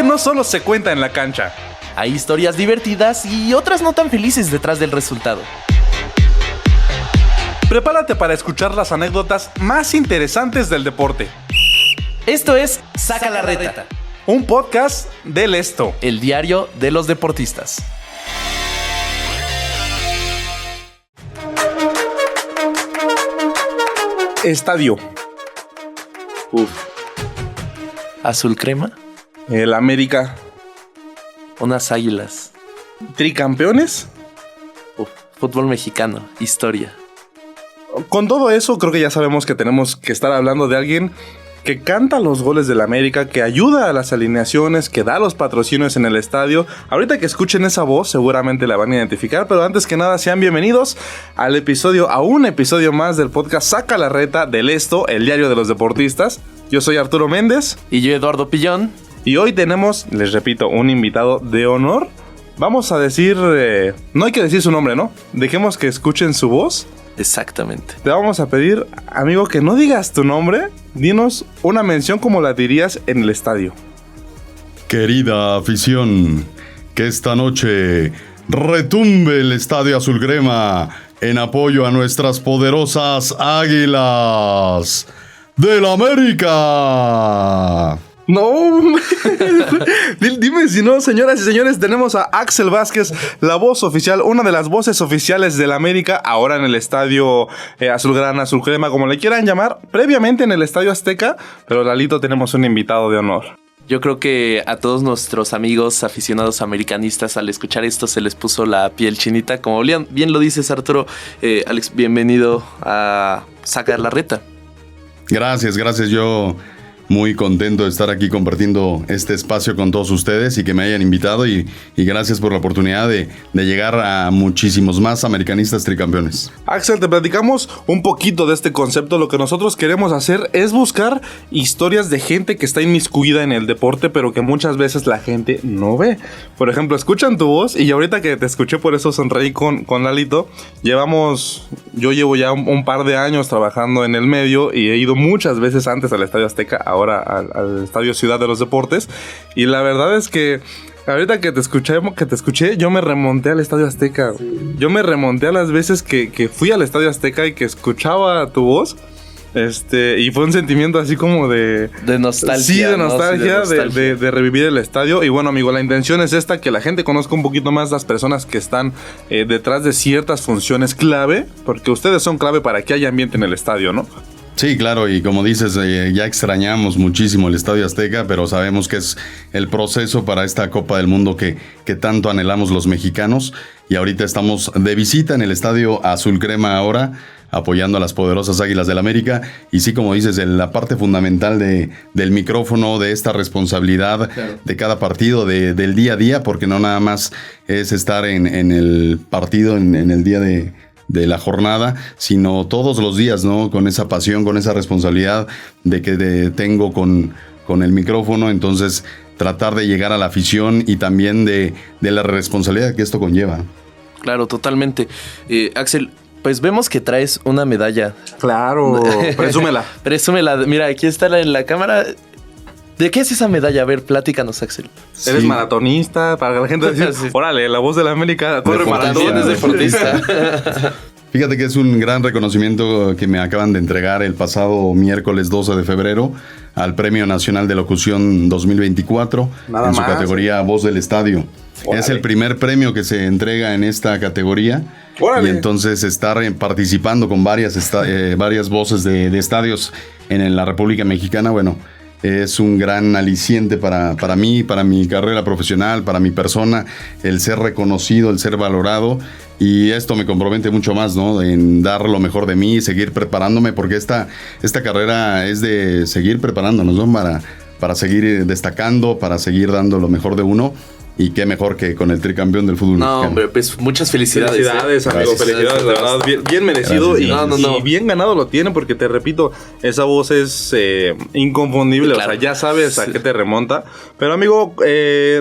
no solo se cuenta en la cancha. Hay historias divertidas y otras no tan felices detrás del resultado. Prepárate para escuchar las anécdotas más interesantes del deporte. Esto es Saca la Reta, un podcast del Esto, el diario de los deportistas. Estadio. Azul crema, El América. unas águilas. Tricampeones. Fútbol mexicano, historia. Con todo eso, creo que ya sabemos que tenemos que estar hablando de alguien que canta los goles del América, que ayuda a las alineaciones, que da los patrocinios en el estadio. Ahorita que escuchen esa voz, seguramente la van a identificar, pero antes que nada, sean bienvenidos a un episodio más del podcast Saca la Reta del Esto, el diario de los deportistas. Yo soy Arturo Méndez. Y yo, Eduardo Pillón. Y hoy tenemos, les repito, un invitado de honor. Vamos a decir, no hay que decir su nombre, ¿no? Dejemos que escuchen su voz. Exactamente. Te vamos a pedir, amigo, que no digas tu nombre. Dinos una mención como la dirías en el estadio. Querida afición, que esta noche retumbe el Estadio Azul Crema en apoyo a nuestras poderosas Águilas del América. No, dime si no, señoras y señores, tenemos a Axel Vázquez, la voz oficial, una de las voces oficiales del América, ahora en el estadio Azulgrana, Azul Crema, como le quieran llamar, previamente en el Estadio Azteca, pero Lalito, tenemos un invitado de honor. Yo creo que a todos nuestros amigos aficionados americanistas al escuchar esto se les puso la piel chinita, como bien lo dices, Arturo. Alex, bienvenido a Sacar la Reta. Gracias, yo muy contento de estar aquí compartiendo este espacio con todos ustedes y que me hayan invitado y gracias por la oportunidad de llegar a muchísimos más americanistas tricampeones. Axel, te platicamos un poquito de este concepto. Lo que nosotros queremos hacer es buscar historias de gente que está inmiscuida en el deporte, pero que muchas veces la gente no ve. Por ejemplo, escuchan tu voz y ahorita que te escuché, por eso sonreí con Lalito. Yo llevo ya un par de años trabajando en el medio y he ido muchas veces antes al Estadio Azteca, ahora al Estadio Ciudad de los Deportes, y la verdad es que ahorita que te escuché, yo me remonté al Estadio Azteca. Sí. Yo me remonté a las veces que fui al Estadio Azteca y que escuchaba tu voz. Y fue un sentimiento así como de nostalgia. Sí, de nostalgia, ¿no? Sí, de nostalgia. De revivir el estadio. Y bueno, amigo, la intención es esta, que la gente conozca un poquito más las personas que están detrás de ciertas funciones clave, porque ustedes son clave para que haya ambiente en el estadio, ¿no? Sí, claro, y como dices, ya extrañamos muchísimo el Estadio Azteca, pero sabemos que es el proceso para esta Copa del Mundo que tanto anhelamos los mexicanos, y ahorita estamos de visita en el Estadio Azul Crema ahora, apoyando a las poderosas Águilas del América, y sí, como dices, en la parte fundamental del micrófono, de esta responsabilidad, claro, de cada partido, del día a día, porque no nada más es estar en el partido, en el día de la jornada, sino todos los días, ¿no? Con esa pasión, con esa responsabilidad de que tengo con el micrófono. Entonces, tratar de llegar a la afición y también de la responsabilidad que esto conlleva. Claro, totalmente. Axel, pues vemos que traes una medalla. Claro, presúmela. Presúmela. Mira, aquí está en la cámara. ¿De qué es esa medalla? A ver, platícanos, Axel. Sí. Eres maratonista, para que la gente decir, sí, órale, la voz de la América corre maratón. Es deportista. Fíjate que es un gran reconocimiento que me acaban de entregar el pasado miércoles 12 de febrero al Premio Nacional de Locución 2024 Nada en su categoría Voz del Estadio. Órale. Es el primer premio que se entrega en esta categoría. Órale. Y entonces estar participando con varias voces de estadios en la República Mexicana, bueno, es un gran aliciente para mí, para mi carrera profesional, para mi persona, el ser reconocido, el ser valorado. Y esto me compromete mucho más, ¿no? En dar lo mejor de mí, seguir preparándome, porque esta carrera es de seguir preparándonos, ¿no? Para seguir destacando, para seguir dando lo mejor de uno. Y qué mejor que con el tricampeón del fútbol mexicano. No, hombre, pues muchas felicidades. Felicidades, amigo, gracias. felicidades, la verdad, bien merecido. Gracias. Y bien ganado lo tiene, porque te repito, esa voz es inconfundible, claro. O sea, ya sabes a qué te remonta. Pero amigo,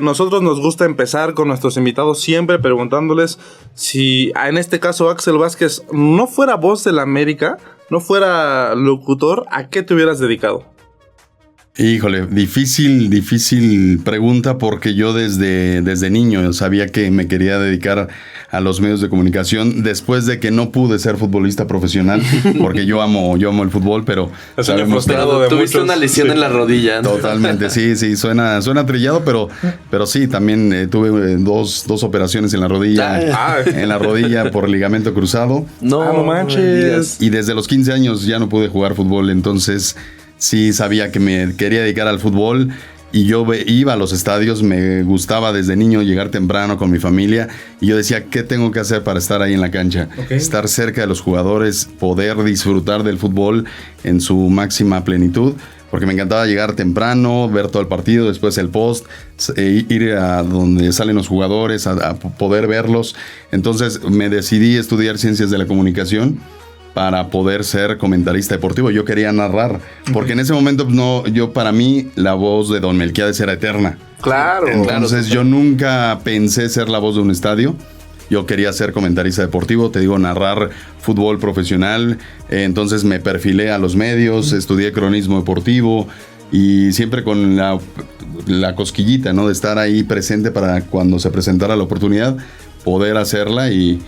nosotros nos gusta empezar con nuestros invitados siempre preguntándoles si, en este caso, Axel Vázquez no fuera voz de la América, no fuera locutor, ¿a qué te hubieras dedicado? Híjole, difícil pregunta porque yo desde niño sabía que me quería dedicar a los medios de comunicación después de que no pude ser futbolista profesional porque yo amo el fútbol, pero sabemos que tuviste una lesión en la rodilla, ¿no? Totalmente, sí, suena trillado, pero sí, también tuve dos operaciones en la rodilla por ligamento cruzado. No manches. Y desde los 15 años ya no pude jugar fútbol, entonces sí sabía que me quería dedicar al fútbol y yo iba a los estadios, me gustaba desde niño llegar temprano con mi familia y yo decía, ¿qué tengo que hacer para estar ahí en la cancha? Okay. Estar cerca de los jugadores, poder disfrutar del fútbol en su máxima plenitud, porque me encantaba llegar temprano, ver todo el partido, después el post, ir a donde salen los jugadores, a poder verlos. Entonces me decidí estudiar Ciencias de la Comunicación para poder ser comentarista deportivo. Yo quería narrar, porque en ese momento para mí la voz de Don Melquiades era eterna. Claro. Entonces yo nunca pensé ser la voz de un estadio. Yo quería ser comentarista deportivo, narrar fútbol profesional. Entonces me perfilé a los medios, estudié cronismo deportivo y siempre con la cosquillita, ¿no? De estar ahí presente para cuando se presentara la oportunidad, poder hacerla y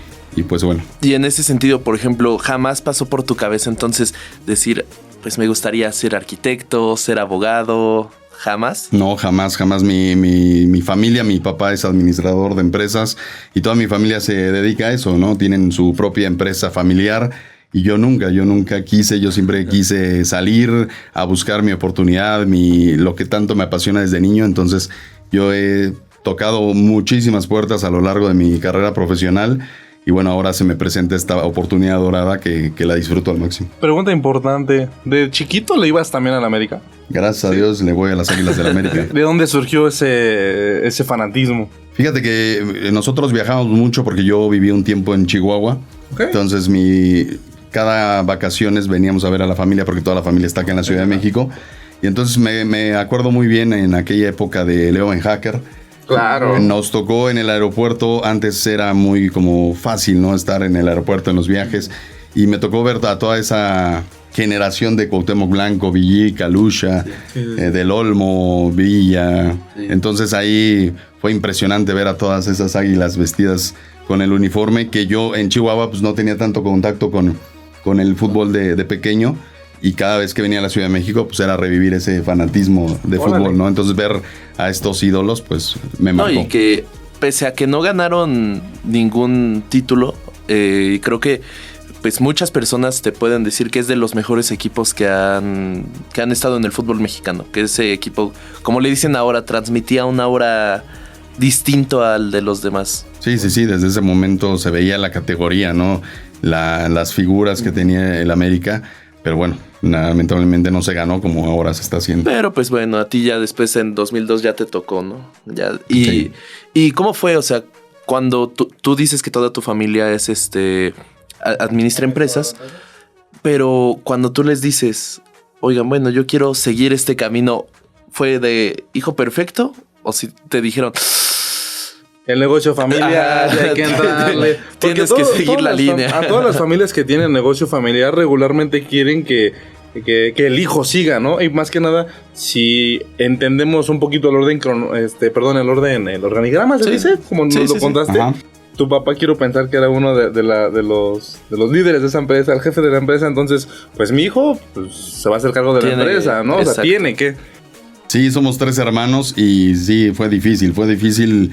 pues bueno. Y en ese sentido, por ejemplo, jamás pasó por tu cabeza entonces decir, pues me gustaría ser arquitecto, ser abogado, ¿jamás? No, jamás. Mi familia, mi papá es administrador de empresas y toda mi familia se dedica a eso, ¿no? Tienen su propia empresa familiar y yo nunca quise, yo siempre quise salir a buscar mi oportunidad, lo que tanto me apasiona desde niño, entonces yo he tocado muchísimas puertas a lo largo de mi carrera profesional. Y bueno, ahora se me presenta esta oportunidad dorada que la disfruto al máximo. Pregunta importante. ¿De chiquito le ibas también a la América? Gracias a Dios le voy a las Águilas de la América. ¿De dónde surgió ese fanatismo? Fíjate que nosotros viajamos mucho porque yo viví un tiempo en Chihuahua. Okay. Entonces cada vacaciones veníamos a ver a la familia porque toda la familia está acá en la Ciudad de México. Y entonces me acuerdo muy bien en aquella época de Leo en Hacker. Claro. Nos tocó en el aeropuerto, antes era muy como fácil, ¿no? Estar en el aeropuerto en los viajes y me tocó ver a toda esa generación de Cuauhtémoc Blanco, Villí, Calusha, Del Olmo, Villa. Sí. Entonces ahí fue impresionante ver a todas esas águilas vestidas con el uniforme que yo en Chihuahua pues no tenía tanto contacto con el fútbol de pequeño. Y cada vez que venía a la Ciudad de México, pues era revivir ese fanatismo de fútbol, ¿no? Entonces ver a estos ídolos, pues me marcó. Y que pese a que no ganaron ningún título, creo que pues muchas personas te pueden decir que es de los mejores equipos que han estado en el fútbol mexicano. Que ese equipo, como le dicen ahora, transmitía una aura distinto al de los demás. Sí, desde ese momento se veía la categoría, ¿no? Las figuras que tenía el América. Pero bueno, lamentablemente no se ganó como ahora se está haciendo. Pero pues bueno, a ti ya después en 2002 ya te tocó, ¿no? ¿Y cómo fue? O sea, cuando tú dices que toda tu familia es administra empresas, pero cuando tú les dices, oigan, bueno, yo quiero seguir este camino, ¿fue de hijo perfecto? ¿O si te dijeron... El negocio familiar, hay que entrarle. Tienes que seguir la línea. A todas las familias que tienen negocio familiar regularmente quieren que el hijo siga, ¿no? Y más que nada, si entendemos un poquito el orden, el organigrama, ¿se dice? Como nos lo contaste. Ajá. Tu papá quiero pensar que era uno de los líderes de esa empresa, el jefe de la empresa. Entonces, pues mi hijo pues, se va a hacer cargo de la empresa, ¿no? Exacto. O sea, tiene que... Sí, somos 3 hermanos y sí, fue difícil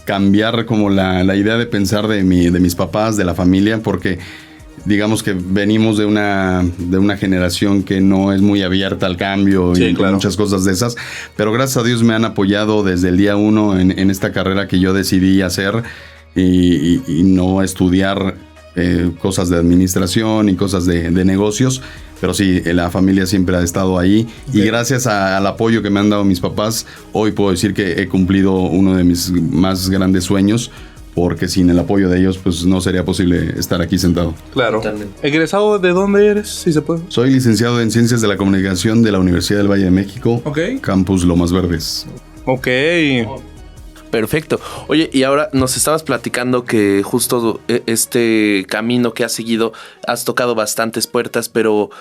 cambiar como la idea de pensar de mis papás, de la familia, porque digamos que venimos de una generación que no es muy abierta al cambio y claro, muchas cosas de esas, pero gracias a Dios me han apoyado desde el día 1 en esta carrera que yo decidí hacer y no estudiar cosas de administración y cosas de negocios. Pero sí, la familia siempre ha estado ahí. Okay. Y gracias al apoyo que me han dado mis papás, hoy puedo decir que he cumplido uno de mis más grandes sueños, porque sin el apoyo de ellos, pues no sería posible estar aquí sentado. Claro. Totalmente. ¿Egresado de dónde eres, si se puede? Soy licenciado en Ciencias de la Comunicación de la Universidad del Valle de México, Campus Lomas Verdes. Ok. Perfecto. Oye, y ahora nos estabas platicando que justo este camino que has seguido, has tocado bastantes puertas, pero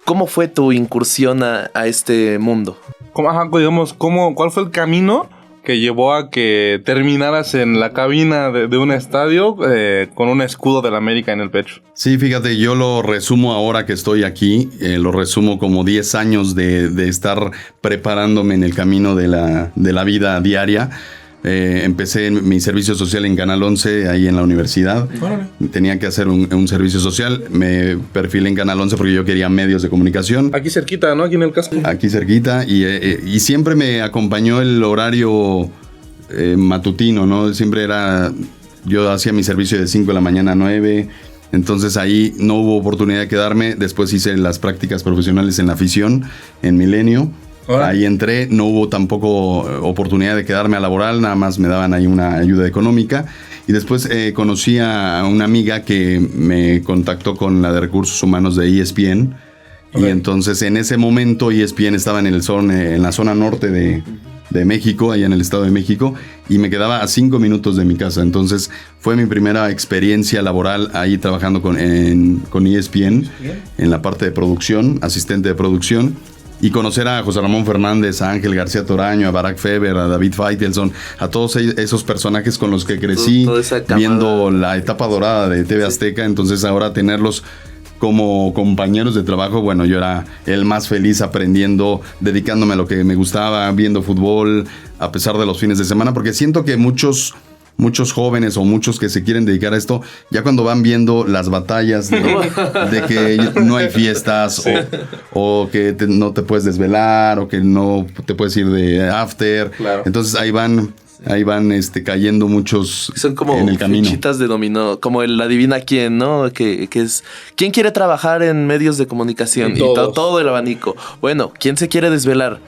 ¿Cómo fue tu incursión a este mundo? ¿Cuál fue el camino que llevó a que terminaras en la cabina de un estadio con un escudo de la América en el pecho? Sí, fíjate, yo lo resumo ahora que estoy aquí, lo resumo como 10 años de estar preparándome en el camino de la vida diaria. Empecé mi servicio social en Canal 11, ahí en la universidad. Tenía que hacer un servicio social. Me perfilé en Canal 11 porque yo quería medios de comunicación. Aquí cerquita, ¿no? Aquí en el casco. Aquí cerquita. Y siempre me acompañó el horario matutino, ¿no? Siempre era... Yo hacía mi servicio de 5 de la mañana a 9. Entonces ahí no hubo oportunidad de quedarme. Después hice las prácticas profesionales en la afición, en Milenio. Ahí entré, no hubo tampoco oportunidad de quedarme a laboral, nada más me daban ahí una ayuda económica. Y después conocí a una amiga que me contactó con la de Recursos Humanos de ESPN. Y entonces en ese momento ESPN estaba en la zona norte de México, allá en el Estado de México, y me quedaba a 5 minutos de mi casa. Entonces fue mi primera experiencia laboral ahí trabajando con ESPN en la parte de producción, asistente de producción. Y conocer a José Ramón Fernández, a Ángel García Toraño, a Barack Feber, a David Faitelson, a todos esos personajes con los que crecí viendo la etapa dorada de TV Azteca. Entonces ahora tenerlos como compañeros de trabajo, bueno, yo era el más feliz aprendiendo, dedicándome a lo que me gustaba, viendo fútbol, a pesar de los fines de semana, porque siento que muchos jóvenes o muchos que se quieren dedicar a esto, ya cuando van viendo las batallas de que no hay fiestas o que no te puedes desvelar o que no te puedes ir de after, entonces ahí van cayendo muchos son como en el camino. Fichitas de dominó, como el adivina quién, ¿no? Que es ¿quién quiere trabajar en medios de comunicación? Y todo el abanico. Bueno, ¿quién se quiere desvelar?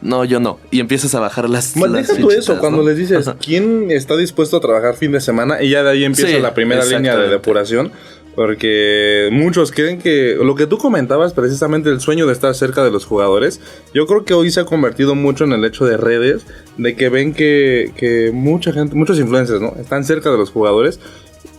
No, yo no. Y empiezas a bajar las deja tú eso, cuando les dices ¿quién está dispuesto a trabajar fin de semana? Y ya de ahí empieza la primera línea de depuración. Porque muchos creen que lo que tú comentabas, precisamente el sueño de estar cerca de los jugadores, yo creo que hoy se ha convertido mucho en el hecho de redes, de que ven que mucha gente, muchos influencers, ¿no? Están cerca de los jugadores,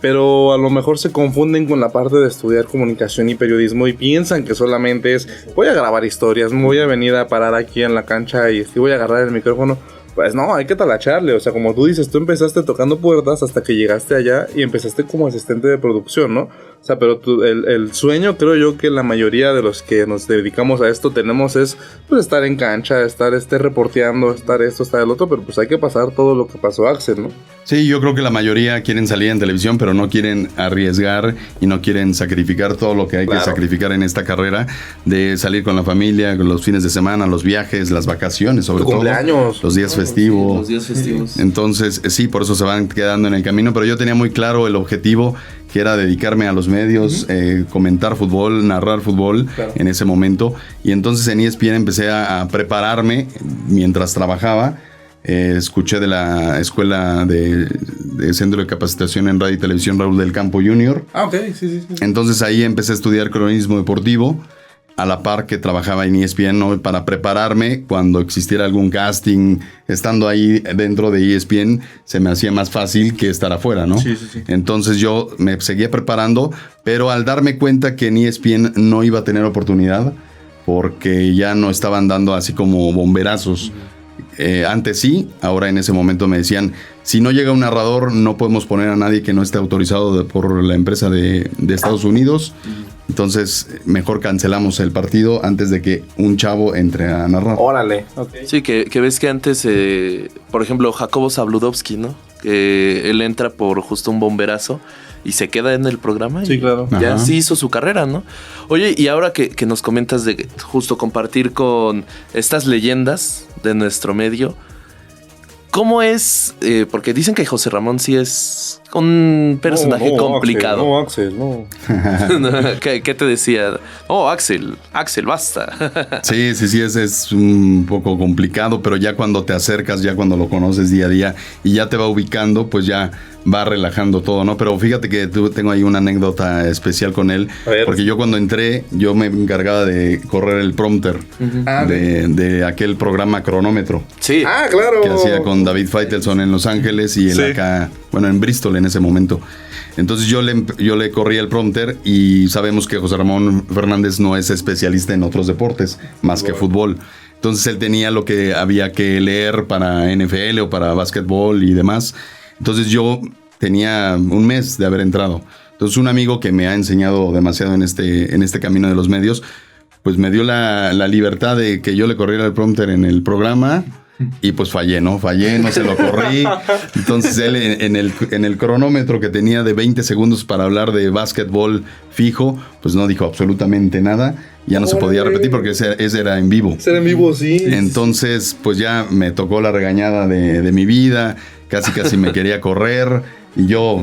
pero a lo mejor se confunden con la parte de estudiar comunicación y periodismo y piensan que solamente es voy a grabar historias, me voy a venir a parar aquí en la cancha y voy a agarrar el micrófono. Pues no, hay que talacharle, o sea, como tú dices, tú empezaste tocando puertas hasta que llegaste allá y empezaste como asistente de producción, ¿no? O sea, pero el sueño, creo yo que la mayoría de los que nos dedicamos a esto tenemos es, pues, estar en cancha, estar reporteando, estar esto, estar el otro, pero pues hay que pasar todo lo que pasó Axel, ¿no? Sí, yo creo que la mayoría quieren salir en televisión, pero no quieren arriesgar y no quieren sacrificar todo lo que hay que sacrificar en esta carrera de salir con la familia, con los fines de semana, los viajes, las vacaciones, sobre todo. Cumpleaños. Los días festivos. Sí, los días festivos. Entonces, sí, por eso se van quedando en el camino, pero yo tenía muy claro el objetivo, que era dedicarme a los medios, comentar fútbol, narrar fútbol en ese momento. Y entonces en ESPN empecé a prepararme mientras trabajaba. Escuché de la escuela de Centro de Capacitación en Radio y Televisión Raúl del Campo Jr. Ok, sí. Entonces ahí empecé a estudiar cronismo deportivo, a la par que trabajaba en ESPN, ¿no? Para prepararme cuando existiera algún casting, estando ahí dentro de ESPN, se me hacía más fácil que estar afuera, ¿no? Sí. Entonces yo me seguía preparando, pero al darme cuenta que en ESPN no iba a tener oportunidad, porque ya no estaban dando así como bomberazos. Antes sí, ahora en ese momento me decían, si no llega un narrador, no podemos poner a nadie que no esté autorizado por la empresa de Estados Unidos. Entonces, mejor cancelamos el partido antes de que un chavo entre a narrar. Órale. Okay. Sí, que ves que antes, por ejemplo, Jacobo Zabludovsky, ¿no? Que él entra por justo un bomberazo y se queda en el programa. Sí, claro. Ya sí hizo su carrera, ¿no? Oye, y ahora que nos comentas de justo compartir con estas leyendas de nuestro medio, ¿cómo es? Porque dicen que José Ramón sí es un personaje complicado. Axel, no. ¿Qué te decía? Axel, basta. Sí, es un poco complicado, pero ya cuando te acercas, ya cuando lo conoces día a día y ya te va ubicando, pues ya va relajando todo, ¿no? Pero fíjate que tengo ahí una anécdota especial con él, porque yo cuando entré, yo me encargaba de correr el prompter de aquel programa Cronómetro. Sí. Claro. Que hacía con David Faitelson en Los Ángeles y él acá, en Bristol en ese momento. Entonces yo le corrí el prompter y sabemos que José Ramón Fernández no es especialista en otros deportes más que fútbol. Entonces él tenía lo que había que leer para NFL o para básquetbol y demás. Entonces yo tenía un mes de haber entrado. Entonces un amigo que me ha enseñado demasiado en este camino de los medios, pues me dio la libertad de que yo le corriera el prompter en el programa y pues fallé, no se lo corrí. Entonces él en el cronómetro que tenía de 20 segundos para hablar de básquetbol fijo, pues no dijo absolutamente nada. Ya no se podía repetir porque ese era en vivo. Ese era en vivo, sí. Entonces pues ya me tocó la regañada de mi vida, casi me quería correr. Y yo,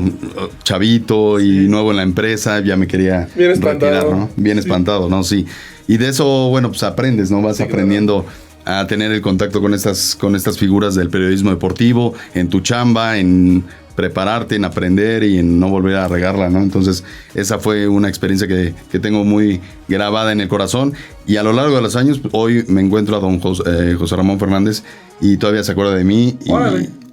chavito y nuevo en la empresa, ya me quería retirar, ¿no? Bien espantado, ¿no? Sí. Y de eso, bueno, pues aprendes, ¿no? Vas aprendiendo a tener el contacto con estas figuras del periodismo deportivo, en tu chamba, en prepararte, en aprender y en no volver a regarla, ¿no? Entonces, esa fue una experiencia que tengo muy grabada en el corazón. Y a lo largo de los años, hoy me encuentro a don José Ramón Fernández y todavía se acuerda de mí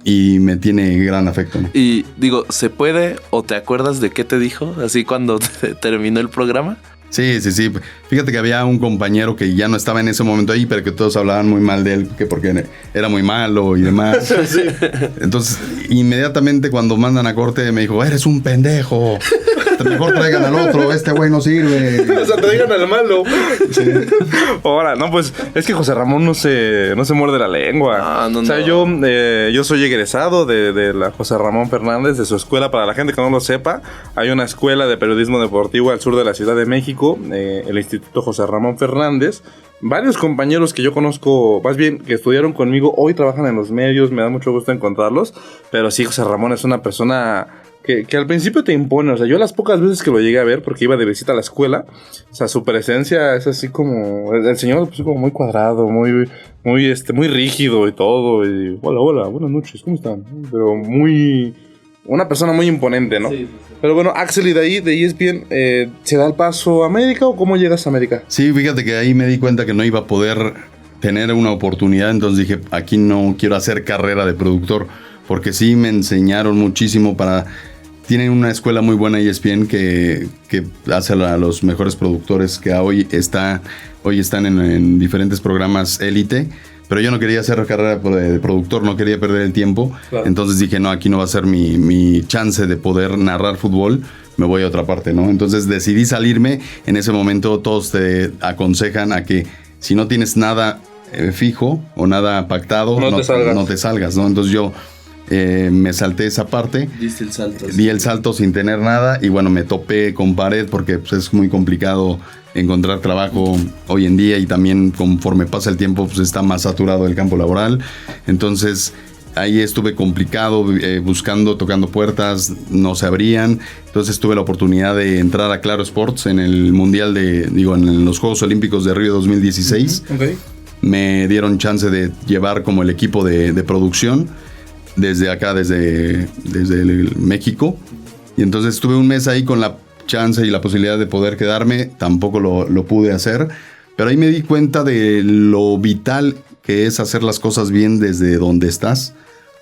y me tiene gran afecto, ¿no? Y digo, ¿se puede o te acuerdas de qué te dijo así cuando terminó el programa? Sí. Fíjate que había un compañero que ya no estaba en ese momento ahí, pero que todos hablaban muy mal de él, que porque era muy malo y demás. Sí. Entonces, inmediatamente cuando mandan a corte me dijo, eres un pendejo. Mejor traigan al otro, este güey no sirve. O sea, traigan al malo. Sí. Ahora, no, pues es que José Ramón no se muerde la lengua. No. O sea, yo soy egresado de la José Ramón Fernández, de su escuela. Para la gente que no lo sepa, hay una escuela de periodismo deportivo al sur de la Ciudad de México, el Instituto José Ramón Fernández. Varios compañeros que yo conozco, más bien que estudiaron conmigo, hoy trabajan en los medios, me da mucho gusto encontrarlos. Pero sí, José Ramón es una persona que al principio te impone. O sea, yo las pocas veces que lo llegué a ver, porque iba de visita a la escuela, o sea, su presencia es así como, el señor es como muy cuadrado, muy rígido y todo. Y hola, buenas noches, ¿cómo están? Pero una persona muy imponente, ¿no? Sí. Pero bueno, Axel, y de ESPN, ¿se da el paso a América o cómo llegas a América? Sí, fíjate que ahí me di cuenta que no iba a poder tener una oportunidad, entonces dije, aquí no quiero hacer carrera de productor, porque sí me enseñaron muchísimo Tienen una escuela muy buena ESPN que hace a los mejores productores que hoy están en diferentes programas élite. Pero yo no quería hacer carrera de productor, no quería perder el tiempo. Claro. Entonces dije, no, aquí no va a ser mi chance de poder narrar fútbol. Me voy a otra parte, ¿no? Entonces decidí salirme. En ese momento todos te aconsejan a que si no tienes nada fijo o nada pactado, no te salgas, ¿no? Entonces yo me salté esa parte. Diste el salto. Di el salto sin tener nada y bueno, me topé con pared porque pues, es muy complicado encontrar trabajo hoy en día y también conforme pasa el tiempo pues está más saturado el campo laboral. Entonces ahí estuve complicado buscando, tocando puertas, no se abrían. Entonces tuve la oportunidad de entrar a Claro Sports en el mundial en los Juegos Olímpicos de Río 2016. Okay. Me dieron chance de llevar como el equipo de producción desde acá, desde México. Y entonces estuve un mes ahí con la chance y la posibilidad de poder quedarme. Tampoco lo pude hacer. Pero ahí me di cuenta de lo vital que es hacer las cosas bien desde donde estás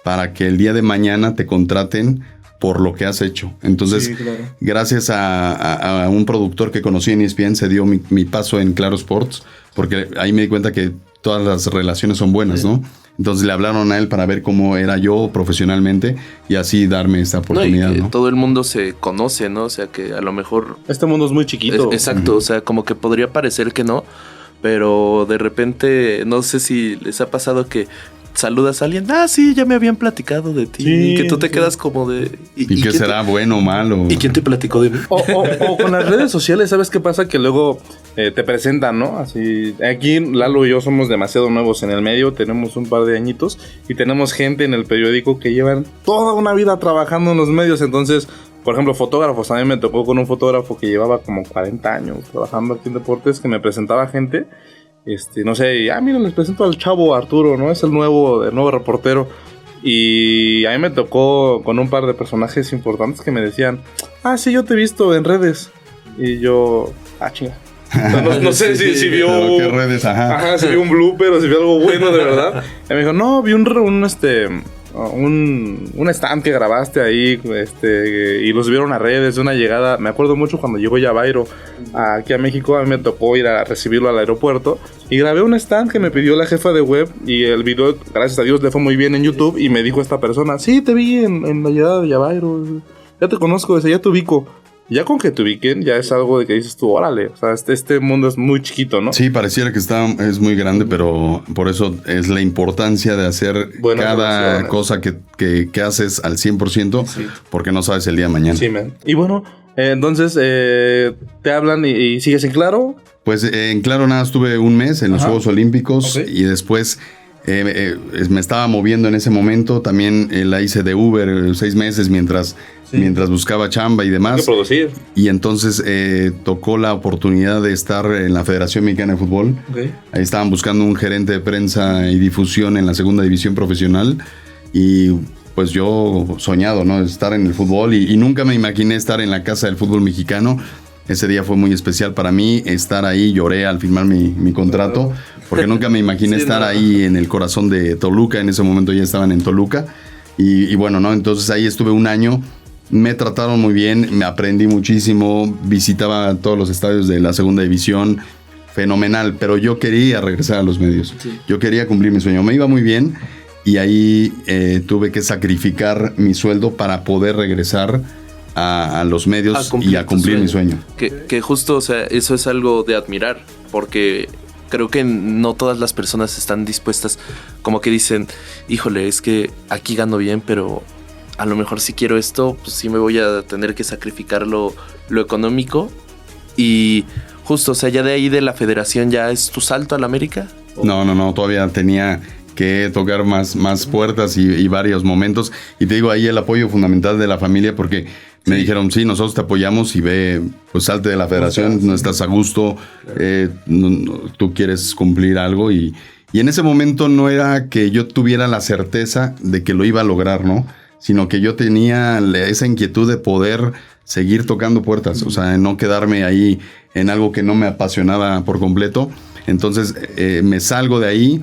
para que el día de mañana te contraten por lo que has hecho. Entonces, sí, claro. Gracias a un productor que conocí en ESPN se dio mi paso en Claro Sports, porque ahí me di cuenta que todas las relaciones son buenas, sí. ¿No? Entonces le hablaron a él para ver cómo era yo profesionalmente y así darme esta oportunidad, ¿no? Y que ¿no? Todo el mundo se conoce, ¿no? O sea, que a lo mejor... Este mundo es muy chiquito. Exacto, o sea, como que podría parecer que no, pero de repente, no sé si les ha pasado que saludas a alguien, sí, ya me habían platicado de ti, sí, y que tú te quedas como de... ¿Y qué será bueno o malo? ¿Y quién te platicó de mí? O con las redes sociales, ¿sabes qué pasa? Que luego te presentan, ¿no? Así, aquí Lalo y yo somos demasiado nuevos en el medio, tenemos un par de añitos y tenemos gente en el periódico que llevan toda una vida trabajando en los medios. Entonces, por ejemplo, fotógrafos, a mí me tocó con un fotógrafo que llevaba como 40 años trabajando aquí en deportes, que me presentaba gente. No sé, miren, les presento al chavo Arturo, ¿no? Es el nuevo reportero. Y a mí me tocó con un par de personajes importantes que me decían, sí, yo te he visto en redes. Y yo, chinga. No sé si vio... ¿Qué redes? Si vio un blooper o si vio algo bueno de verdad. Y me dijo, no, vi un un stand que grabaste ahí, y lo subieron a redes de una llegada. Me acuerdo mucho cuando llegó Yabairo aquí a México. A mí me tocó ir a recibirlo al aeropuerto y grabé un stand que me pidió la jefa de web, y el video, gracias a Dios, le fue muy bien en YouTube. Y me dijo esta persona: sí, te vi en la llegada de Yabairo, ya te conozco, ya te ubico. Ya con que te ubiquen, ya es algo de que dices tú, órale, o sea, este mundo es muy chiquito, ¿no? Sí, pareciera que es muy grande, pero por eso es la importancia de hacer cada cosa que haces al 100%, sí, porque no sabes el día de mañana. Sí, man. Y bueno, entonces, te hablan y sigues en Claro. Pues en Claro nada, estuve un mes en los Juegos Olímpicos, y después me estaba moviendo en ese momento. También la hice de Uber 6 meses mientras buscaba chamba y demás. Hay que producir. Y entonces tocó la oportunidad de estar en la Federación Mexicana de Fútbol. Ahí estaban buscando un gerente de prensa y difusión en la segunda división profesional. Y pues yo soñado, ¿no? Estar en el fútbol, y nunca me imaginé estar en la casa del fútbol mexicano. Ese día fue muy especial para mí, estar ahí. Lloré al firmar mi contrato, porque nunca me imaginé estar ahí en el corazón de Toluca. En ese momento ya estaban en Toluca. Y bueno, ¿no? Entonces ahí estuve un año. Me trataron muy bien, me aprendí muchísimo, visitaba todos los estadios de la segunda división, fenomenal, pero yo quería regresar a los medios. Sí. Yo quería cumplir mi sueño, me iba muy bien, y ahí tuve que sacrificar mi sueldo para poder regresar a los medios y a cumplir mi sueño. Que justo, o sea, eso es algo de admirar, porque creo que no todas las personas están dispuestas, como que dicen, híjole, es que aquí gano bien, pero a lo mejor si quiero esto, pues sí me voy a tener que sacrificar lo económico. Y justo, o sea, ya de ahí de la federación, ¿ya es tu salto a la América? No, todavía tenía que tocar más puertas y varios momentos. Y te digo, ahí el apoyo fundamental de la familia, porque me dijeron, sí, nosotros te apoyamos, y pues salte de la federación, no estás a gusto, tú quieres cumplir algo. Y en ese momento no era que yo tuviera la certeza de que lo iba a lograr, ¿no? Sino que yo tenía esa inquietud de poder seguir tocando puertas, o sea, no quedarme ahí en algo que no me apasionaba por completo. Entonces me salgo de ahí,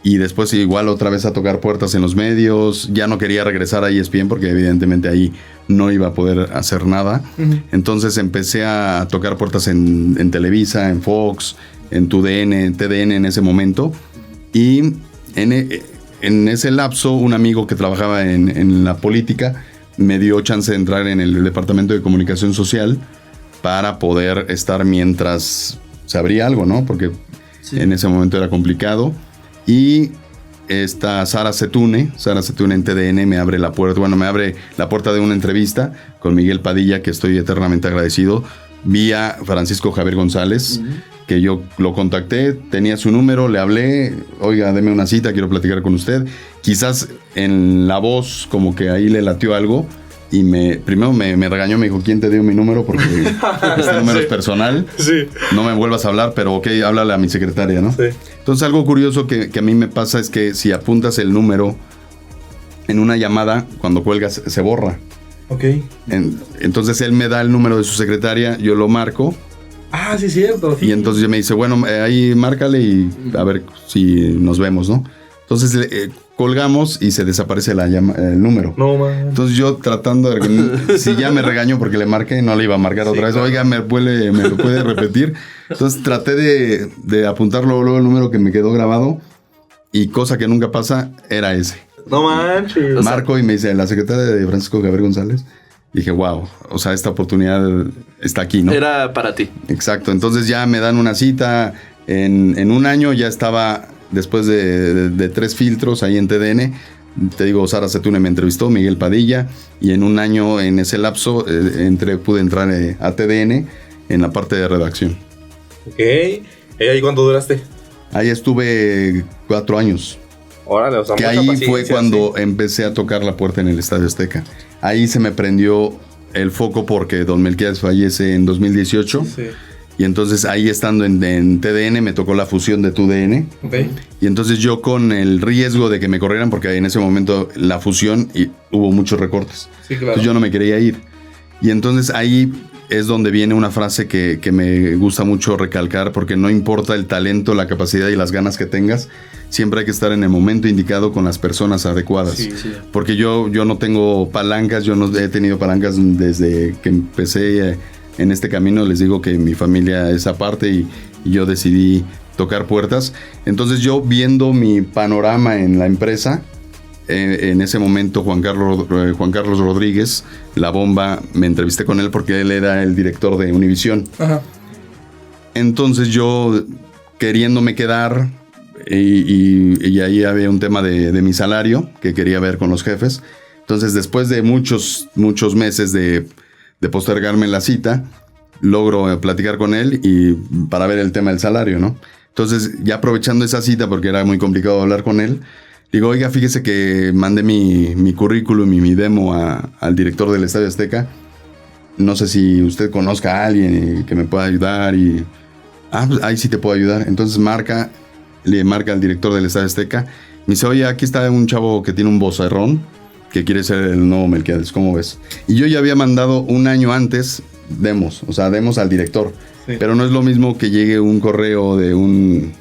y después igual otra vez a tocar puertas en los medios. Ya no quería regresar a ESPN porque evidentemente ahí no iba a poder hacer nada. Entonces empecé a tocar puertas en Televisa, en Fox, en TUDN en ese momento. Y en ese lapso, un amigo que trabajaba en la política me dio chance de entrar en el departamento de comunicación social para poder estar mientras se abría algo, ¿no? Porque en ese momento era complicado. Y esta Sara Setune en TUDN me abre la puerta de una entrevista con Miguel Padilla, que estoy eternamente agradecido, vía Francisco Javier González, que yo lo contacté, tenía su número, le hablé, oiga, deme una cita, quiero platicar con usted. Quizás en la voz como que ahí le latió algo, y primero me regañó, me dijo, ¿quién te dio mi número? Porque este número es personal, no me vuelvas a hablar, pero ok, háblale a mi secretaria, ¿no? Entonces algo curioso que a mí me pasa es que si apuntas el número en una llamada, cuando cuelgas se borra. Entonces él me da el número de su secretaria, yo lo marco. Ah, sí, cierto. Y entonces me dice, bueno, ahí márcale y a ver si nos vemos, ¿no? Entonces colgamos y se desaparece el número. No, man. Entonces yo tratando de... si ya me regañó porque le marqué, no le iba a marcar otra vez. Claro. Oiga, ¿me lo puede repetir? Entonces traté de apuntarlo luego el número que me quedó grabado, y cosa que nunca pasa, era ese. No manches. Marco y me dice, la secretaria de Francisco Javier González. Dije, wow, o sea, esta oportunidad está aquí, ¿no? Era para ti. Exacto, entonces ya me dan una cita. En un año ya estaba, después de 3 filtros ahí en TUDN. Te digo, Sara Setune me entrevistó, Miguel Padilla, y en un año, en ese lapso, pude entrar a TUDN en la parte de redacción. Ok, ¿y cuánto duraste? Ahí estuve 4 años. Órale, o sea, que ahí fue cuando empecé a tocar la puerta en el Estadio Azteca. Ahí se me prendió el foco porque Don Melquiades fallece en 2018. Y entonces ahí estando en TUDN me tocó la fusión de TUDN. Y entonces yo, con el riesgo de que me corrieran, porque en ese momento la fusión y hubo muchos recortes. Entonces yo no me quería ir. Y entonces ahí es donde viene una frase que me gusta mucho recalcar, porque no importa el talento, la capacidad y las ganas que tengas, siempre hay que estar en el momento indicado con las personas adecuadas. Sí. Porque yo no tengo palancas, yo no he tenido palancas desde que empecé en este camino. Les digo que mi familia es aparte y yo decidí tocar puertas. Entonces yo, viendo mi panorama en la empresa, en ese momento Juan Carlos Rodríguez, La Bomba, me entrevisté con él porque él era el director de Univisión. Ajá. Entonces yo, queriéndome quedar, y ahí había un tema de mi salario que quería ver con los jefes. Entonces, después de muchos meses de postergarme la cita, logro platicar con él y para ver el tema del salario, ¿no? Entonces, ya aprovechando esa cita, porque era muy complicado hablar con él, digo, oiga, fíjese que mandé mi currículum y mi demo al director del Estadio Azteca. No sé si usted conozca a alguien que me pueda ayudar. Pues ahí sí te puedo ayudar. Entonces le marca al director del Estadio Azteca. Me dice, oye, aquí está un chavo que tiene un vocerrón que quiere ser el nuevo Melquiades, ¿cómo ves? Y yo ya había mandado un año antes demos al director. Sí. Pero no es lo mismo que llegue un correo de un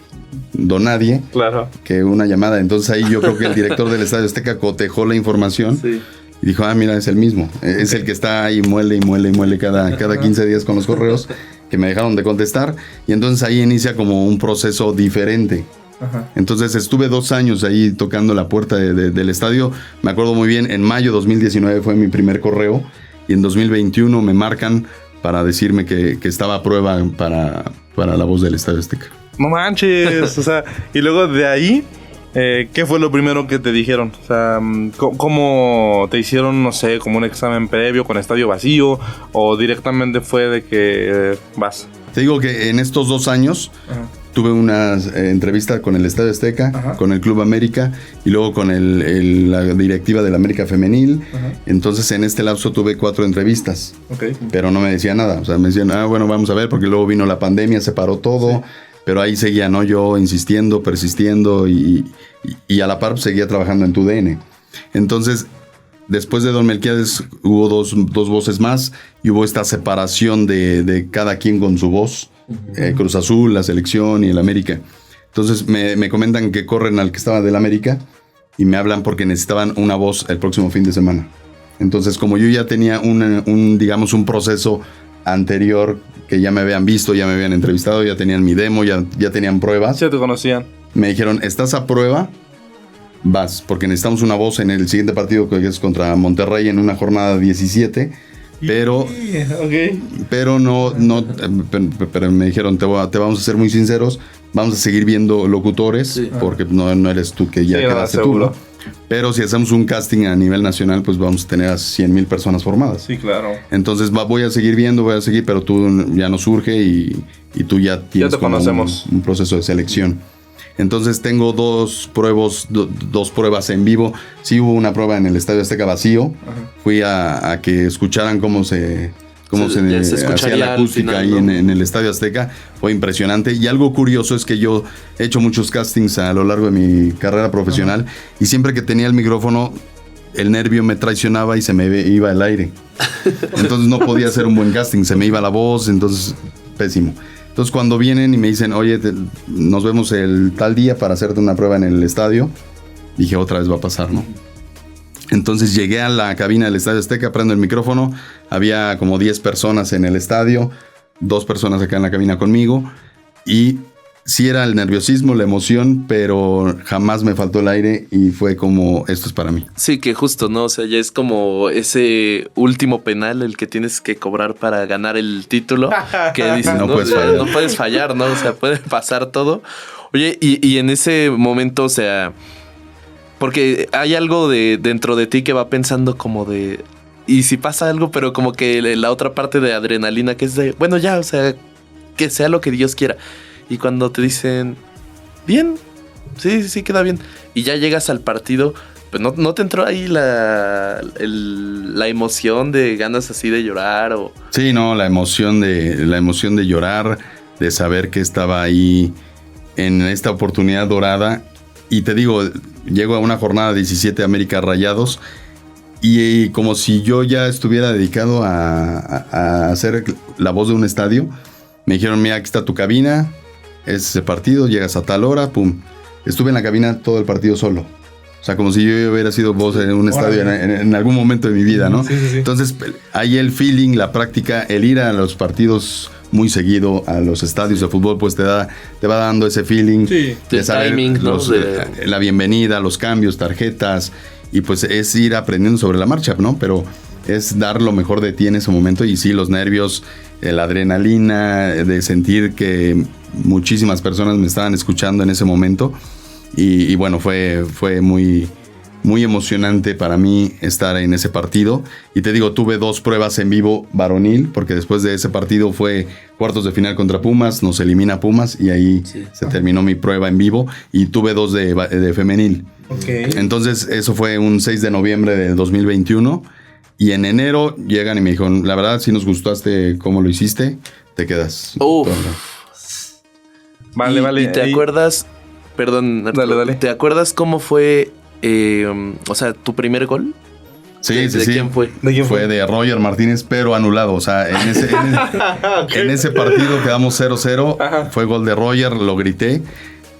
donadie, claro, que una llamada. Entonces ahí yo creo que el director del Estadio Azteca cotejó la información. Sí. Y dijo, mira, es el mismo. Okay. Es el que está ahí, muele cada 15 días con los correos que me dejaron de contestar. Y entonces ahí inicia como un proceso diferente. Ajá. Entonces estuve 2 años ahí tocando la puerta del estadio. Me acuerdo muy bien, en mayo de 2019 fue mi primer correo. Y en 2021 me marcan para decirme que estaba a prueba para La Voz del Estadio Azteca. No manches, o sea, y luego de ahí, ¿qué fue lo primero que te dijeron? O sea, ¿cómo te hicieron, no sé, como un examen previo con estadio vacío? ¿O directamente fue de que vas? Te digo que en estos 2 años tuve una entrevista con el Estadio Azteca, con el Club América y luego con la directiva del América Femenil. Entonces en este lapso tuve 4 entrevistas, pero no me decían nada. O sea, me decían, bueno, vamos a ver, porque luego vino la pandemia, se paró todo. Sí. Pero ahí seguía, ¿no? Yo insistiendo, persistiendo y a la par seguía trabajando en TUDN. Entonces, después de Don Melquiades hubo dos voces más y hubo esta separación de cada quien con su voz. Cruz Azul, la selección y el América. Entonces me comentan que corren al que estaba del América y me hablan porque necesitaban una voz el próximo fin de semana. Entonces, como yo ya tenía un proceso anterior, que ya me habían visto, ya me habían entrevistado, ya tenían mi demo, ya tenían pruebas. Ya te conocían. Me dijeron, ¿estás a prueba? Vas, porque necesitamos una voz en el siguiente partido, que es contra Monterrey en una jornada 17. Pero pero me dijeron, te vamos a ser muy sinceros, vamos a seguir viendo locutores, porque no eres tú que ya quedaste tú, ¿no? Pero si hacemos un casting a nivel nacional, pues vamos a tener a 100,000 personas formadas. Sí, claro. Entonces voy a seguir, pero tú ya no surge y tú ya tienes ya te conocemos. Un proceso de selección. Entonces tengo 2 pruebas en vivo. Sí hubo una prueba en el Estadio Azteca vacío. Fui a que escucharan cómo se hacía la acústica final, ahí, ¿no? en el Estadio Azteca. Fue impresionante. Y algo curioso es que yo he hecho muchos castings a lo largo de mi carrera profesional. Y siempre que tenía el micrófono, el nervio me traicionaba y se me iba el aire. Entonces no podía hacer un buen casting. Se me iba la voz, entonces pésimo. Entonces cuando vienen y me dicen, oye, nos vemos el tal día para hacerte una prueba en el estadio, dije, otra vez va a pasar, ¿no? Entonces llegué a la cabina del Estadio Azteca, prendo el micrófono, había como 10 personas en el estadio, 2 personas acá en la cabina conmigo, y sí era el nerviosismo, la emoción, pero jamás me faltó el aire y fue como, esto es para mí. Sí, que justo, ¿no? O sea, ya es como ese último penal el que tienes que cobrar para ganar el título, que dices, no puedes fallar, ¿no? O sea, puede pasar todo. Oye, y en ese momento, o sea, porque hay algo dentro de ti que va pensando como de, y si pasa algo, pero como que la otra parte de adrenalina que es de, bueno, ya, o sea, que sea lo que Dios quiera. Y cuando te dicen, bien, sí, queda bien, y ya llegas al partido, pues no te entró ahí la emoción de ganas así de llorar o... Sí, no, la emoción de llorar, de saber que estaba ahí en esta oportunidad dorada. Y te digo, llego a una jornada 17 América Rayados Y como si yo ya estuviera dedicado a hacer la voz de un estadio, me dijeron, mira, aquí está tu cabina, es ese partido, llegas a tal hora, pum. Estuve en la cabina todo el partido solo. O sea, como si yo hubiera sido voz en un estadio en algún momento de mi vida, ¿no? Sí. Entonces, ahí el feeling, la práctica, el ir a los partidos muy seguido, a los estadios de fútbol, pues te va dando ese feeling. Sí. De saber timing, ¿no? La bienvenida, los cambios, tarjetas, y pues es ir aprendiendo sobre la marcha, ¿no? Pero es dar lo mejor de ti en ese momento, y sí, los nervios, la adrenalina de sentir que muchísimas personas me estaban escuchando en ese momento. Y bueno, fue muy, muy emocionante para mí estar en ese partido. Y te digo, tuve 2 pruebas en vivo varonil, porque después de ese partido fue cuartos de final contra Pumas, nos elimina Pumas y ahí se terminó mi prueba en vivo. Y tuve 2 de femenil. Okay. Entonces eso fue un 6 de noviembre del 2021. Y en enero llegan y me dijeron, la verdad, si nos gustaste cómo lo hiciste, te quedas. Uf. Vale. ¿Y te acuerdas? Perdón, Arturo, Dale. ¿te acuerdas cómo fue, o sea, tu primer gol? Sí. ¿De quién fue? Fue de Roger Martínez, pero anulado. O sea, en ese partido quedamos 0-0. Ajá. Fue gol de Roger, lo grité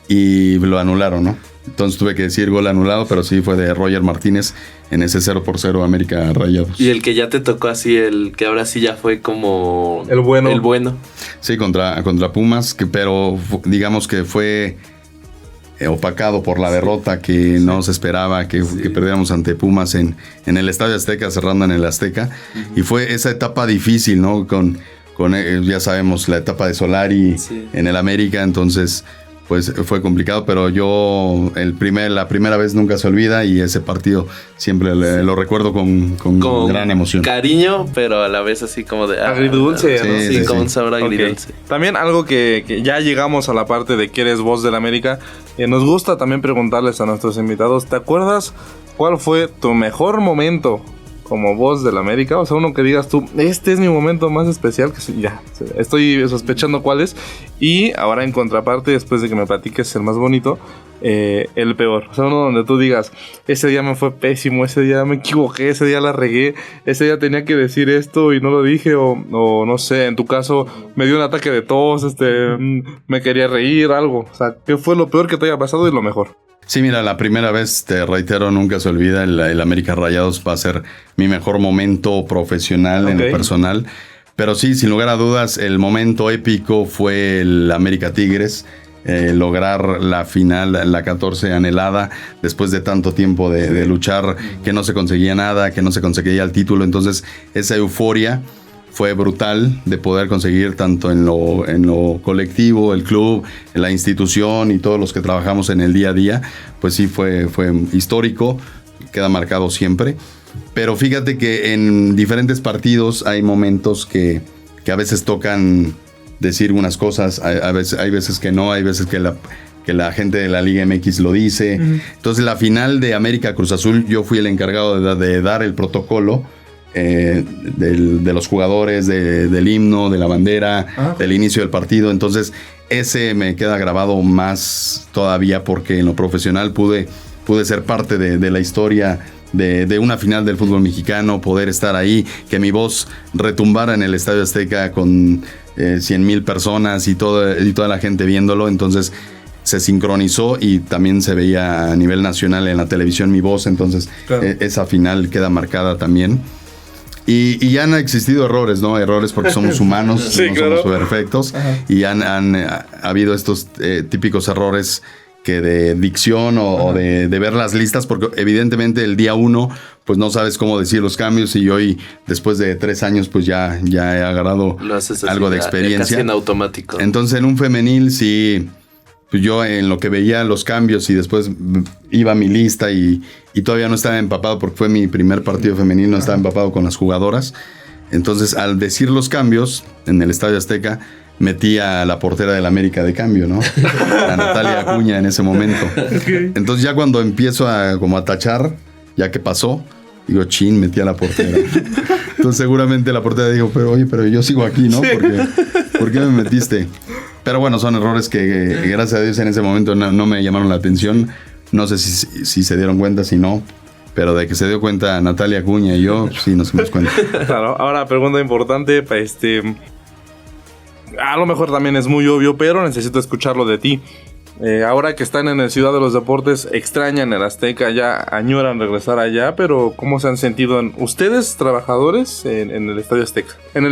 y lo anularon, ¿no? Entonces tuve que decir gol anulado, pero sí fue de Roger Martínez en ese 0-0 América Rayados. Y el que ya te tocó así, el que ahora sí ya fue como... El bueno. El bueno. Sí, contra Pumas, pero digamos que fue opacado por la derrota que no se esperaba, que perdiéramos ante Pumas en el Estadio Azteca, cerrando en el Azteca. Y fue esa etapa difícil, ¿no? Con ya sabemos, la etapa de Solari en el América, entonces pues fue complicado, pero yo la primera vez nunca se olvida, y ese partido siempre lo recuerdo con gran emoción. Cariño, pero a la vez así como de... agridulce, ¿no? Sí, como un sabor agridulce. Okay. También algo que ya llegamos a la parte de que eres voz del América, nos gusta también preguntarles a nuestros invitados, ¿te acuerdas cuál fue tu mejor momento como voz del América? O sea, uno que digas tú, este es mi momento más especial, que ya, estoy sospechando cuál es. Y ahora en contraparte, después de que me platiques el más bonito, el peor. O sea, uno donde tú digas, ese día me fue pésimo, ese día me equivoqué, ese día la regué, ese día tenía que decir esto y no lo dije, o no sé, en tu caso me dio un ataque de tos, me quería reír, algo. O sea, ¿qué fue lo peor que te haya pasado y lo mejor? Sí, mira, la primera vez, te reitero, nunca se olvida, el América Rayados va a ser mi mejor momento profesional en lo personal. Pero sí, sin lugar a dudas, el momento épico fue el América Tigres. Lograr la final, la 14 anhelada, después de tanto tiempo de luchar, que no se conseguía nada, que no se conseguía el título. Entonces, esa euforia fue brutal de poder conseguir tanto en lo colectivo, el club, la institución y todos los que trabajamos en el día a día. Pues sí, fue histórico, queda marcado siempre. Pero fíjate que en diferentes partidos hay momentos que a veces tocan decir unas cosas, hay veces que no, hay veces que la gente de la Liga MX lo dice. Entonces, la final de América Cruz Azul, yo fui el encargado de dar el protocolo de los jugadores, del himno, de la bandera, del inicio del partido. Entonces ese me queda grabado más todavía, porque en lo profesional pude ser parte de la historia de una final del fútbol mexicano, poder estar ahí, que mi voz retumbara en el Estadio Azteca con 100,000 personas y toda la gente viéndolo. Entonces se sincronizó y también se veía a nivel nacional en la televisión mi voz. Entonces esa final queda marcada también. Y ya han existido errores, ¿no? Errores porque somos humanos, somos perfectos. Ajá. Y ha habido estos típicos errores que de dicción o de ver las listas, porque evidentemente el día 1 pues no sabes cómo decir los cambios, y hoy, después de 3 años, pues ya he agarrado algo de experiencia. Casi en automático. Entonces, en un femenil sí, pues yo en lo que veía los cambios y después iba a mi lista y todavía no estaba empapado, porque fue mi primer partido femenil, no estaba empapado con las jugadoras. Entonces, al decir los cambios en el Estadio Azteca, metí a la portera del América de cambio, ¿no? A Natalia Acuña en ese momento. Entonces, ya cuando empiezo a tachar, ya que pasó, digo, chin, metí a la portera. Entonces, seguramente la portera dijo, pero yo sigo aquí, ¿no? ¿Por qué me metiste? Pero bueno, son errores que gracias a Dios en ese momento no me llamaron la atención. No sé si se dieron cuenta, si no, pero de que se dio cuenta Natalia Acuña y yo, sí nos dimos cuenta. Claro, ahora pregunta importante, a lo mejor también es muy obvio, pero necesito escucharlo de ti. Ahora que están en el Ciudad de los Deportes, extrañan el Azteca, ya añoran regresar allá, pero ¿cómo se han sentido ustedes, trabajadores, en el Estadio Azteca? En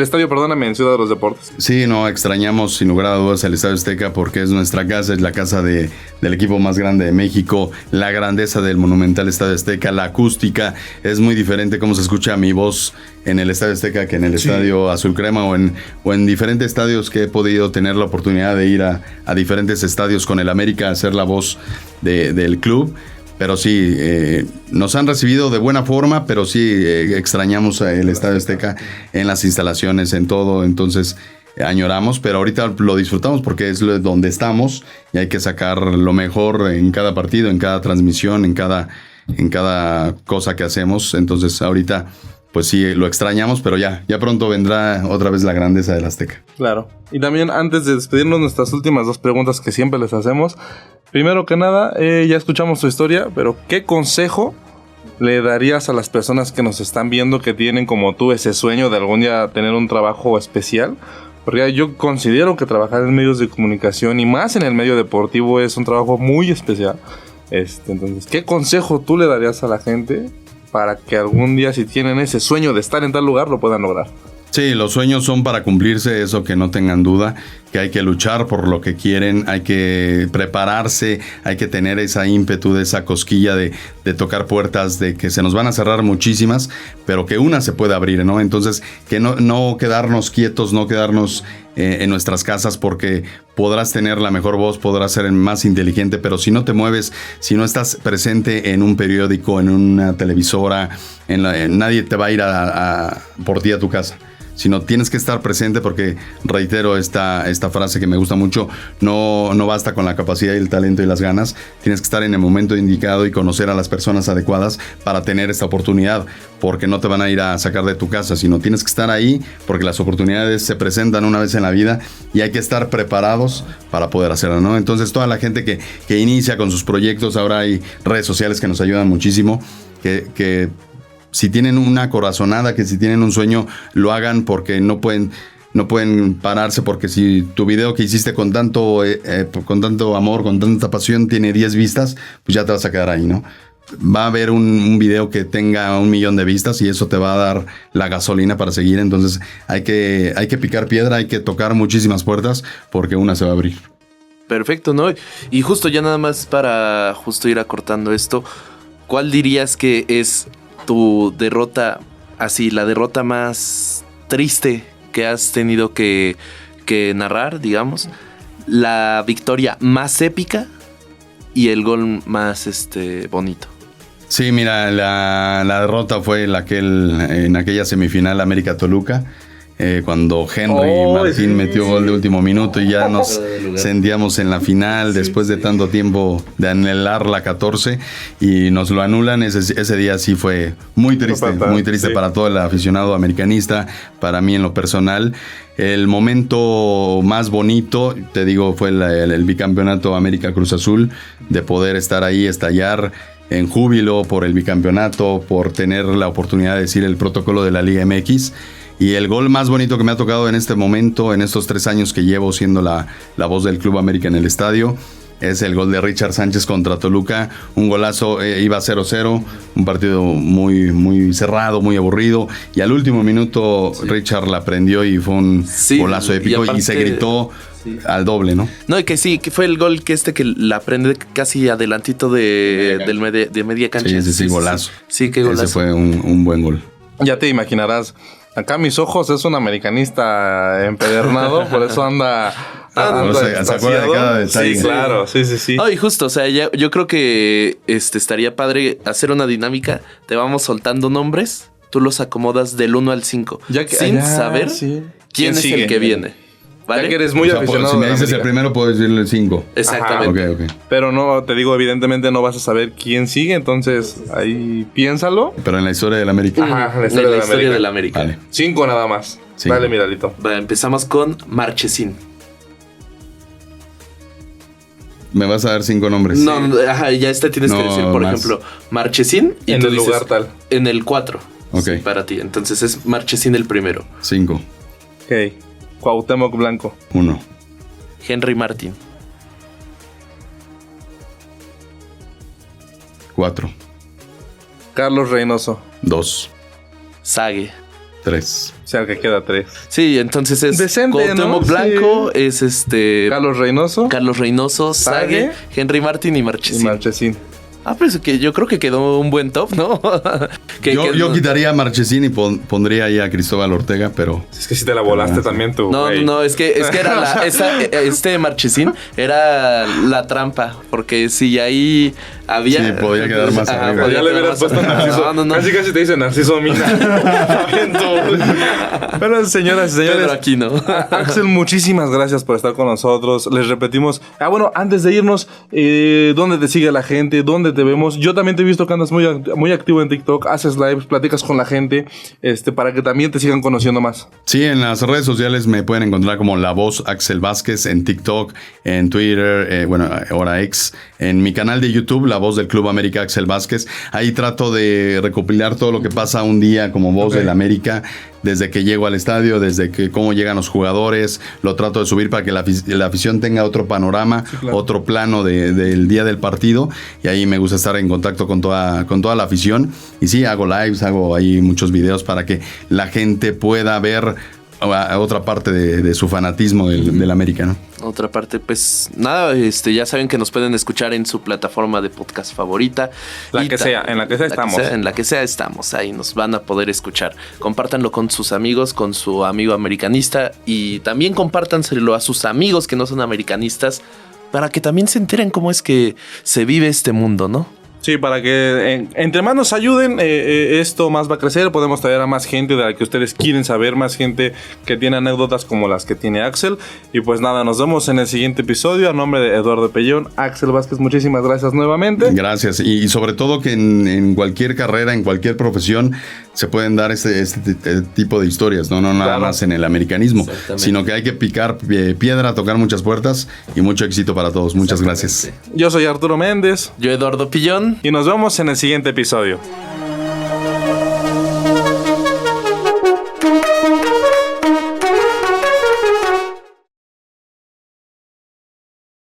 Ciudad de los Deportes. Sí, no, extrañamos sin lugar a dudas el Estadio Azteca porque es nuestra casa, es la casa del equipo más grande de México, la grandeza del monumental Estadio Azteca, la acústica, es muy diferente cómo se escucha mi voz en el Estadio Azteca que en el Estadio Azul Crema o en diferentes estadios que he podido tener la oportunidad de ir a diferentes estadios con el América a hacer la voz del club. Pero sí, nos han recibido de buena forma, pero sí extrañamos el Estadio Azteca en las instalaciones, en todo. Entonces añoramos, pero ahorita lo disfrutamos porque es donde estamos y hay que sacar lo mejor en cada partido, en cada transmisión, en cada cosa que hacemos. Entonces ahorita pues sí, lo extrañamos, pero ya pronto vendrá otra vez la grandeza del Azteca. Claro. Y también antes de despedirnos, nuestras últimas 2 preguntas que siempre les hacemos. Primero que nada, ya escuchamos tu historia, pero ¿qué consejo le darías a las personas que nos están viendo que tienen como tú ese sueño de algún día tener un trabajo especial? Porque yo considero que trabajar en medios de comunicación y más en el medio deportivo es un trabajo muy especial. Entonces, ¿qué consejo tú le darías a la gente para que algún día, si tienen ese sueño de estar en tal lugar, lo puedan lograr? Sí, los sueños son para cumplirse, eso que no tengan duda, que hay que luchar por lo que quieren, hay que prepararse, hay que tener esa ímpetu, esa cosquilla de tocar puertas, de que se nos van a cerrar muchísimas, pero que una se puede abrir, ¿no? Entonces, que no quedarnos quietos, no quedarnos en nuestras casas, porque podrás tener la mejor voz, podrás ser el más inteligente, pero si no te mueves, si no estás presente en un periódico, en una televisora, nadie te va a ir por ti a tu casa. Sino tienes que estar presente porque, reitero esta frase que me gusta mucho, no basta con la capacidad y el talento y las ganas, tienes que estar en el momento indicado y conocer a las personas adecuadas para tener esta oportunidad, porque no te van a ir a sacar de tu casa, sino tienes que estar ahí porque las oportunidades se presentan una vez en la vida y hay que estar preparados para poder hacerlo, ¿no? Entonces toda la gente que inicia con sus proyectos, ahora hay redes sociales que nos ayudan muchísimo, que si tienen una corazonada, que si tienen un sueño, lo hagan porque no pueden pararse, porque si tu video que hiciste con tanto amor, con tanta pasión, tiene 10 vistas, pues ya te vas a quedar ahí, ¿no? Va a haber un video que tenga 1 millón de vistas y eso te va a dar la gasolina para seguir. Entonces hay que picar piedra, hay que tocar muchísimas puertas porque una se va a abrir. Perfecto, ¿no? Y justo ya nada más para justo ir acortando esto, ¿cuál dirías que es tu derrota, así, la derrota más triste que has tenido que narrar, digamos, la victoria más épica y el gol más bonito? Sí, mira, la derrota fue en aquella semifinal América-Toluca, cuando Henry Martín metió gol de último minuto y ya nos sentíamos en la final después de tanto tiempo de anhelar la 14 y nos lo anulan. Ese día sí fue muy triste para todo el aficionado americanista, para mí en lo personal. El momento más bonito, te digo, fue el bicampeonato América Cruz Azul, de poder estar ahí, estallar en júbilo por el bicampeonato, por tener la oportunidad de decir el protocolo de la Liga MX. Y el gol más bonito que me ha tocado en este momento, en estos 3 años que llevo siendo la voz del Club América en el estadio, es el gol de Richard Sánchez contra Toluca. Un golazo, iba 0-0, un partido muy, muy cerrado, muy aburrido. Y al último minuto Richard la prendió y fue un golazo épico y se gritó al doble, ¿no? No, y que sí, que fue el gol que la prende casi adelantito de media cancha. Sí, golazo. Sí, qué golazo. Ese fue un buen gol. Ya te imaginarás. Acá a mis ojos es un americanista empedernado, por eso anda se acuerda de cada detalle. Sí, claro, sí. No, y justo, o sea, yo creo que estaría padre hacer una dinámica. Te vamos soltando nombres, tú los acomodas del 1 al 5, sin saber quién es el que viene. ¿Vale? Ya que eres muy aficionado. Si me dices el primero, puedo decirle el 5. Exactamente. Okay. Pero no, te digo, evidentemente no vas a saber quién sigue, entonces ahí piénsalo. Pero en la historia del América. Ajá, la historia del América. Vale. 5 nada más. 5. Dale, Miralito. Empezamos con Marchesín. Me vas a dar 5 nombres. No, ajá, ya tienes que decir, por ejemplo, Marchesín. Y en tú el dices, lugar tal. En el 4. Ok. Sí, para ti. Entonces es Marchesín el primero. 5. Ok. Cuauhtémoc Blanco. 1. Henry Martin. 4. Carlos Reynoso. 2. Sague. 3. O sea, que queda 3. Sí, entonces es Decente, Cuauhtémoc ¿no? Blanco, Sí. es Carlos Reynoso. Carlos Reynoso, Sague, Henry Martin y Y Marchesín. Marchesín. Pues que yo creo que quedó un buen top, ¿no? Yo quitaría a Marchesín y pondría ahí a Cristóbal Ortega, pero... Es que si te la volaste también tú. No, es que era este Marchesín era la trampa, porque si ahí había... Sí, podía quedar más arriba. Ya le hubieras puesto Narciso. No. Casi te dice Narciso Mina. Pero señoras y señores, Pedro Aquino. Axel, muchísimas gracias por estar con nosotros. Les repetimos. Bueno, antes de irnos, ¿dónde te sigue la gente? ¿Dónde te vemos? Yo también te he visto que andas muy activo en TikTok, haces lives, platicas con la gente, para que también te sigan conociendo más. Sí, en las redes sociales me pueden encontrar como La Voz Axel Vázquez, en TikTok, en Twitter, ahora X, en mi canal de YouTube, La Voz del Club América Axel Vázquez. Ahí trato de recopilar todo lo que pasa un día como voz del América, desde que llego al estadio, desde que cómo llegan los jugadores, lo trato de subir para que la afición tenga otro panorama, sí, claro, otro plano del día del partido, y ahí me gusta estar en contacto con toda la afición, y sí, hago lives, hago ahí muchos videos para que la gente pueda ver a otra parte de su fanatismo del América, ¿no? Otra parte, pues nada, ya saben que nos pueden escuchar en su plataforma de podcast favorita. En la que sea estamos. Ahí nos van a poder escuchar. Compártanlo con sus amigos, con su amigo americanista, y también compártanselo a sus amigos que no son americanistas, para que también se enteren cómo es que se vive este mundo, ¿no? Sí, para que entre más nos ayuden, esto más va a crecer. Podemos traer a más gente de la que ustedes quieren saber, más gente que tiene anécdotas como las que tiene Axel. Y pues nada, nos vemos en el siguiente episodio. A nombre de Eduardo Pellón, Axel Vázquez, muchísimas gracias nuevamente. Gracias. Y sobre todo que en cualquier carrera, en cualquier profesión, se pueden dar este tipo de historias, no nada claro, más en el americanismo, sino que hay que picar piedra, tocar muchas puertas, y mucho éxito para todos. Muchas gracias. Yo soy Arturo Méndez. Yo Eduardo Pillón. Y nos vemos en el siguiente episodio.